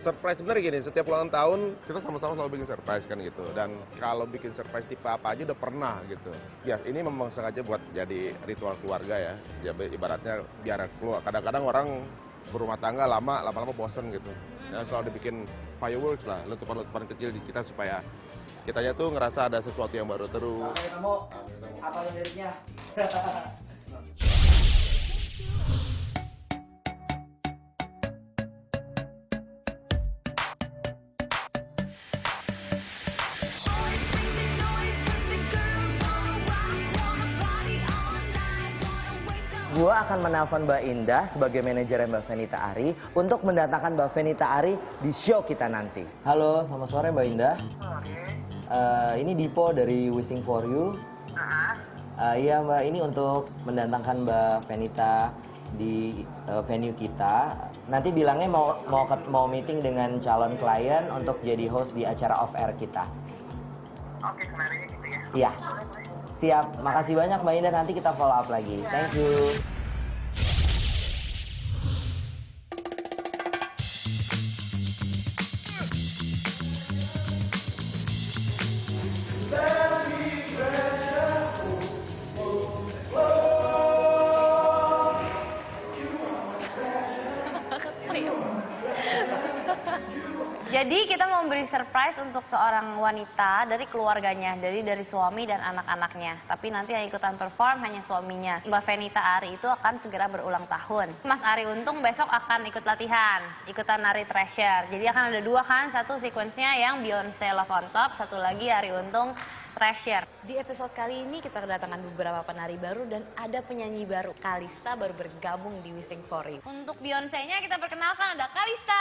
Surprise sebenarnya gini, setiap ulang tahun kita sama-sama selalu bikin surprise kan gitu. Dan kalau bikin surprise tipe apa aja udah pernah gitu. Ya ini memang sengaja buat jadi ritual keluarga ya. Jadi ibaratnya biar keluar. Kadang-kadang orang berumah tangga lama-lama bosen gitu. Dan selalu dibikin fireworks lah, letupan-letupan kecil di kita supaya kitanya tuh ngerasa ada sesuatu yang baru terus. Kamu apa liriknya? Gua akan menelpon Mbak Indah sebagai manajer Mbak Fenita Ari untuk mendatangkan Mbak Fenita Ari di show kita nanti. Halo, selamat sore Mbak Indah. Ini Dipo dari Wishing for You. Iya Mbak, ini untuk mendatangkan Mbak Fenita di venue kita. Nanti bilangnya mau meeting dengan calon klien untuk jadi host di acara off air kita. Oke, kemarinnya gitu ya? Iya. Siap, makasih banyak Mbak Indah, nanti kita follow up lagi. Thank you. Jadi kita mau beri surprise untuk seorang wanita dari keluarganya, dari suami dan anak-anaknya. Tapi nanti yang ikutan perform hanya suaminya. Mbak Fenita Ari itu akan segera berulang tahun. Mas Ari Untung besok akan ikut latihan, ikutan nari Treasure. Jadi akan ada dua kan, satu sequence-nya yang Beyonce Love on Top, satu lagi Ari Untung Treasure. Di episode kali ini kita kedatangan beberapa penari baru dan ada penyanyi baru. Kalista baru bergabung di Wishing for You. Untuk Beyonce-nya kita perkenalkan ada Kalista.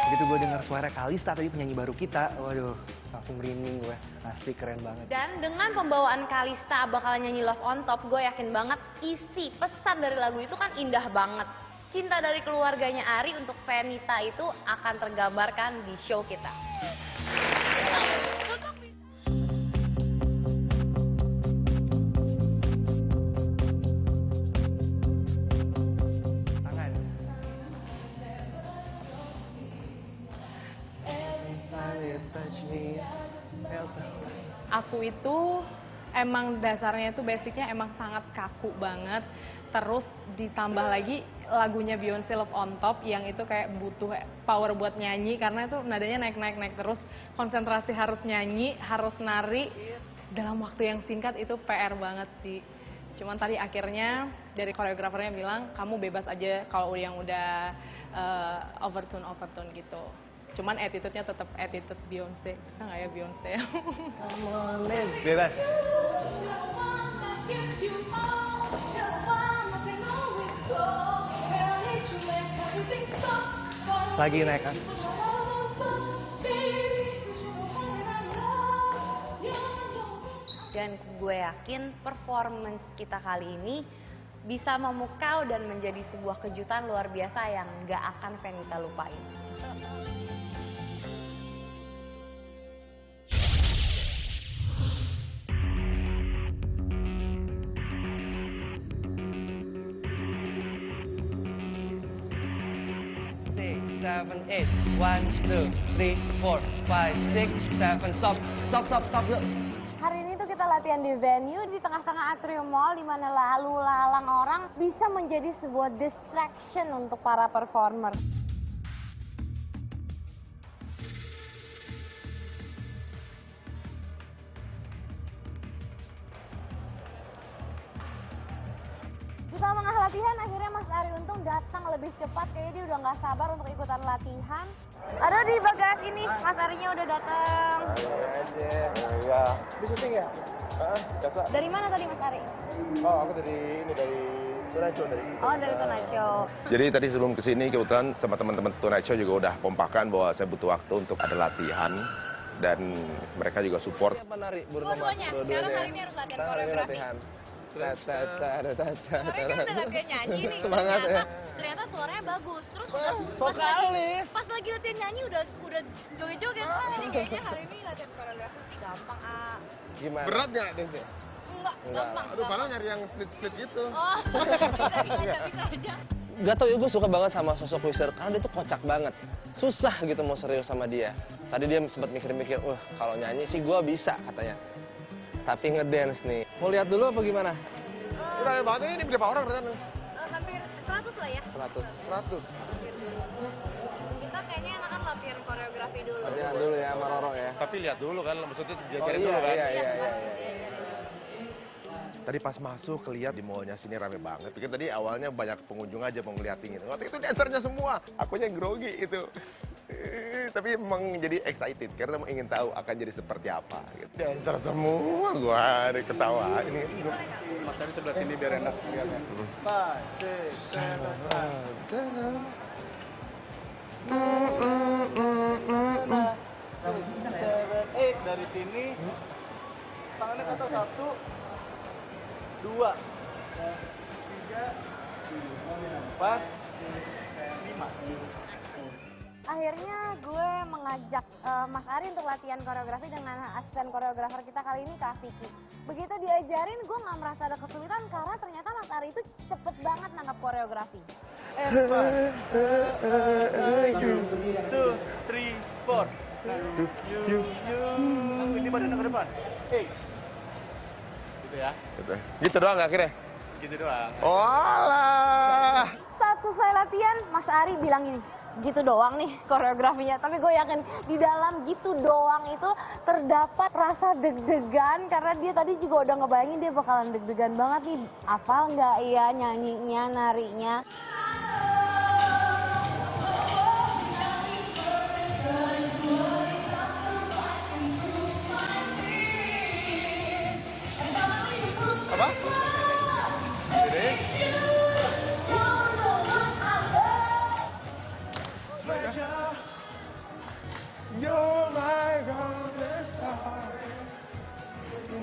Begitu gue dengar suara Kalista tadi penyanyi baru kita, waduh langsung merinding gue, asli keren banget. Dan dengan pembawaan Kalista bakalan nyanyi Love on Top, gue yakin banget isi pesan dari lagu itu kan indah banget. Cinta dari keluarganya Ari untuk Fenita itu akan tergambarkan di show kita. Tangan. Aku itu emang dasarnya itu basicnya emang sangat kaku banget. Terus ditambah lagi lagunya Beyonce Love on Top yang itu kayak butuh power buat nyanyi karena itu nadanya naik terus. Konsentrasi harus nyanyi, harus nari dalam waktu yang singkat itu PR banget sih. Cuman tadi akhirnya dari koreografernya bilang kamu bebas aja kalau yang udah overtone gitu. Cuman attitude-nya tetap attitude Beyonce. Bisa nggak ya Beyonce? Come on, man. Bebas. Lagi naik kan? Dan gue yakin performance kita kali ini bisa memukau dan menjadi sebuah kejutan luar biasa yang gak akan Fenita lupain. Seven, eight. 1, 2, 3, 4, 5, 6, 7. Stop. Yuk. Hari ini tuh kita latihan di venue di tengah-tengah atrium mall di mana lalu lalang orang bisa menjadi sebuah distraction untuk para performer. Di tengah latihan akhirnya Mas Ari Untung datang lebih cepat, kayaknya dia udah nggak sabar untuk ikutan latihan. Aduh, di bagas ini Mas Arinya udah datang. Iya. Di syuting ya? Biasa. Dari mana tadi Mas Ari? Oh, aku dari Tonight Show dari Oh, dari Tonight Show. Jadi tadi sebelum kesini kebetulan sama teman-teman Tonight Show juga udah pompakan bahwa saya butuh waktu untuk ada latihan dan mereka juga support. Menari Dua-duanya. Sekarang hari ini harus latihan koreografi. Soalnya kan udah latihan nyanyi nih. Semangat ya. Ternyata suaranya bagus. Terus vokalis. pas lagi latihan nyanyi udah joget-joget. Jadi kayaknya hari ini latihan koreografi sih gampang, ah. Gimana? Berat nggak dance? Enggak, gampang. Aduh, padahal nyari yang split-split gitu. Oh, bisa aja. Gak tau ya, gue suka banget sama sosok Wizard karena dia tuh kocak banget. Susah gitu mau serius sama dia. Tadi dia sempat mikir-mikir, kalau nyanyi sih gue bisa katanya. Tapi ngedance nih. Mau lihat dulu apa gimana? Udah ya banget ini berapa orang ternyata? Hampir 100 lah ya. 100. Kita kayaknya enakan latihan koreografi dulu. Latihan dulu ya sama Roro ya. Tapi lihat dulu kan, maksudnya Oh jajarin iya, dulu kan. iya. Tadi pas masuk kelihat di mallnya sini rame banget. Pikir tadi awalnya banyak pengunjung aja mau ngeliatin gitu. Waktu itu dancernya semua. Akunya yang grogi itu. Tapi emang jadi excited karena ingin tahu akan jadi seperti apa. Gitu. Dancer semua, gua ada ketawa ini. Mas Ari sebelah sini biar enak lihatnya. 5, 6, 7, 8 dari sini. Tangannya ke atas 1, 2, 3, 4, 5. Akhirnya gue mengajak Mas Ari untuk latihan koreografi dengan asisten koreografer kita kali ini, Kak Vicky. Begitu diajarin, gue nggak merasa ada kesulitan karena ternyata Mas Ari itu cepet banget nangkap koreografi. 1, 2, 3, 4. Ini badan ke depan. Gitu ya. Gitu doang akhirnya. Gitu doang. Oh alah. Saat selesai latihan, Mas Ari bilang ini, gitu doang nih koreografinya. Tapi gue yakin di dalam gitu doang itu terdapat rasa deg-degan karena dia tadi juga udah ngebayangin dia bakalan deg-degan banget nih. Hafal nggak ya nyanyinya, narinya. Apa? Jadi? You're my golden star,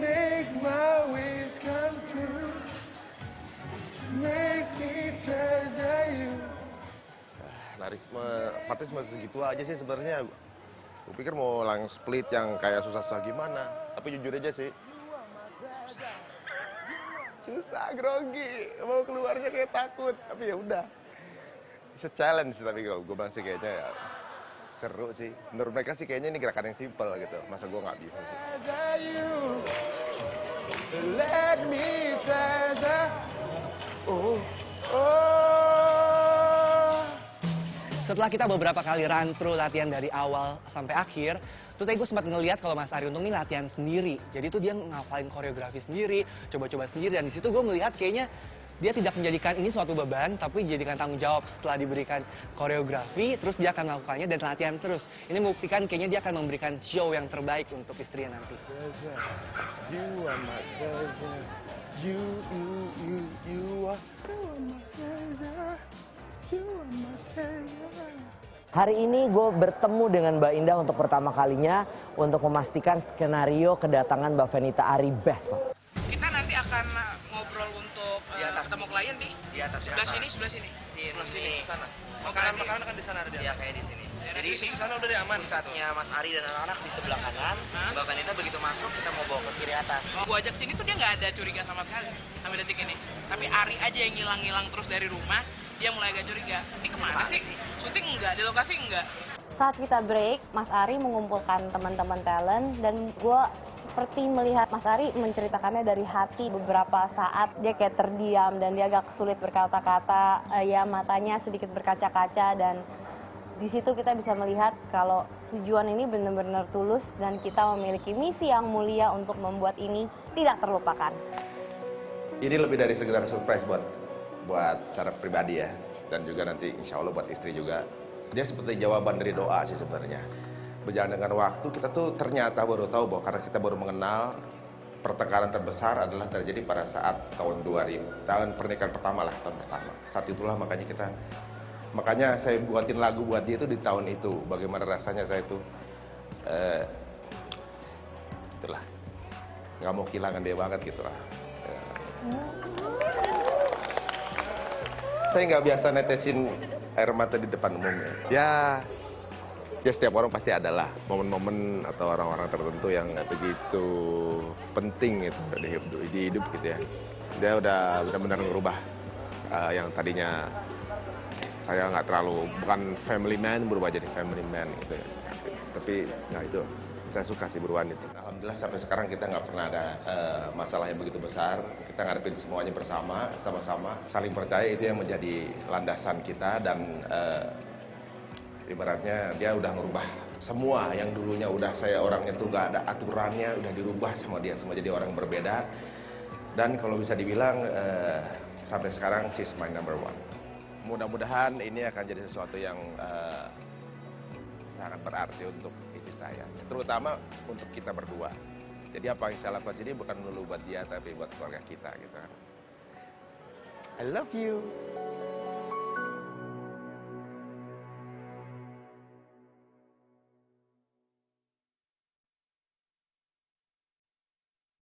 make my wish come true, make me treasure you. Narisme, patisme segitu aja sih sebenarnya. Gue pikir mau langsung split yang kayak susah-susah gimana, tapi jujur aja sih. Susah, grogi, mau keluarnya kayak takut, tapi ya udah. It's a challenge, tapi kalau gue bilang sih kayaknya ya seru sih. Menurut mereka sih kayaknya ini gerakan yang simple gitu. Masa gue nggak bisa sih. Let me treasure. Setelah kita beberapa kali run through latihan dari awal sampai akhir, tuh tadi gue sempat ngeliat kalau Mas Ari Untung ini latihan sendiri. Jadi tuh dia ngafalin koreografi sendiri, coba-coba sendiri, dan di situ gue melihat kayaknya dia tidak menjadikan ini suatu beban, tapi dijadikan tanggung jawab setelah diberikan koreografi, terus dia akan melakukannya dan latihan terus. Ini membuktikan kayaknya dia akan memberikan show yang terbaik untuk istrinya nanti. You are my treasure. You are my treasure. You are my treasure. Hari ini gue bertemu dengan Mbak Indah untuk pertama kalinya untuk memastikan skenario kedatangan Mbak Fenita Arie besok. Kita nanti akan ngobrol untuk ketemu klien di atas sebelah sini, sebelah sini. Sebelah sini. Sana. Makanan akan di sana ada. Iya, kayak di sini. Jadi di sana udah aman. Pusatnya Mas Ari dan anak-anak di sebelah kanan. Mbak Vanita begitu masuk kita mau bawa ke kiri atas. Gua ajak sini tuh dia nggak ada curiga sama sekali sampai detik ini. Tapi Ari aja yang ngilang-ngilang terus dari rumah, dia mulai agak curiga. Ini kemana sih? Syuting enggak, di lokasi enggak. Saat kita break, Mas Ari mengumpulkan teman-teman talent dan gue seperti melihat Mas Ari menceritakannya dari hati. Beberapa saat dia kayak terdiam dan dia agak sulit berkata-kata, ya matanya sedikit berkaca-kaca, dan di situ kita bisa melihat kalau tujuan ini benar-benar tulus dan kita memiliki misi yang mulia untuk membuat ini tidak terlupakan. Ini lebih dari sekedar surprise buat secara pribadi ya, dan juga nanti insya Allah buat istri juga. Dia seperti jawaban dari doa sih sebenarnya. Berjalan dengan waktu kita tuh ternyata baru tahu bahwa karena kita baru mengenal, pertengkaran terbesar adalah terjadi pada saat tahun 2000, tahun pernikahan pertama lah, tahun pertama. Saat itulah makanya saya buatin lagu buat dia itu di tahun itu. Bagaimana rasanya saya itu, itulah, nggak mau kehilangan dia banget gitu lah. Saya nggak biasa netesin air mata di depan umumnya. Ya setiap orang pasti adalah momen-momen atau orang-orang tertentu yang begitu penting gitu di hidup gitu ya. Dia udah benar-benar ngerubah yang tadinya saya nggak terlalu, bukan family man, berubah jadi family man gitu ya. Tapi nah itu saya suka sih beruan itu. Alhamdulillah sampai sekarang kita nggak pernah ada masalah yang begitu besar. Kita ngadepin semuanya bersama, sama-sama, saling percaya, itu yang menjadi landasan kita. Dan ibaratnya dia udah ngerubah semua yang dulunya udah saya orang itu nggak ada aturannya, udah dirubah sama dia, semua jadi orang berbeda. Dan kalau bisa dibilang sampai sekarang she's my number one. Mudah-mudahan ini akan jadi sesuatu yang sangat berarti untuk istri saya, terutama untuk kita berdua. Jadi apa yang saya lakukan sini bukan melulu buat dia, tapi buat keluarga kita gitu. I love you.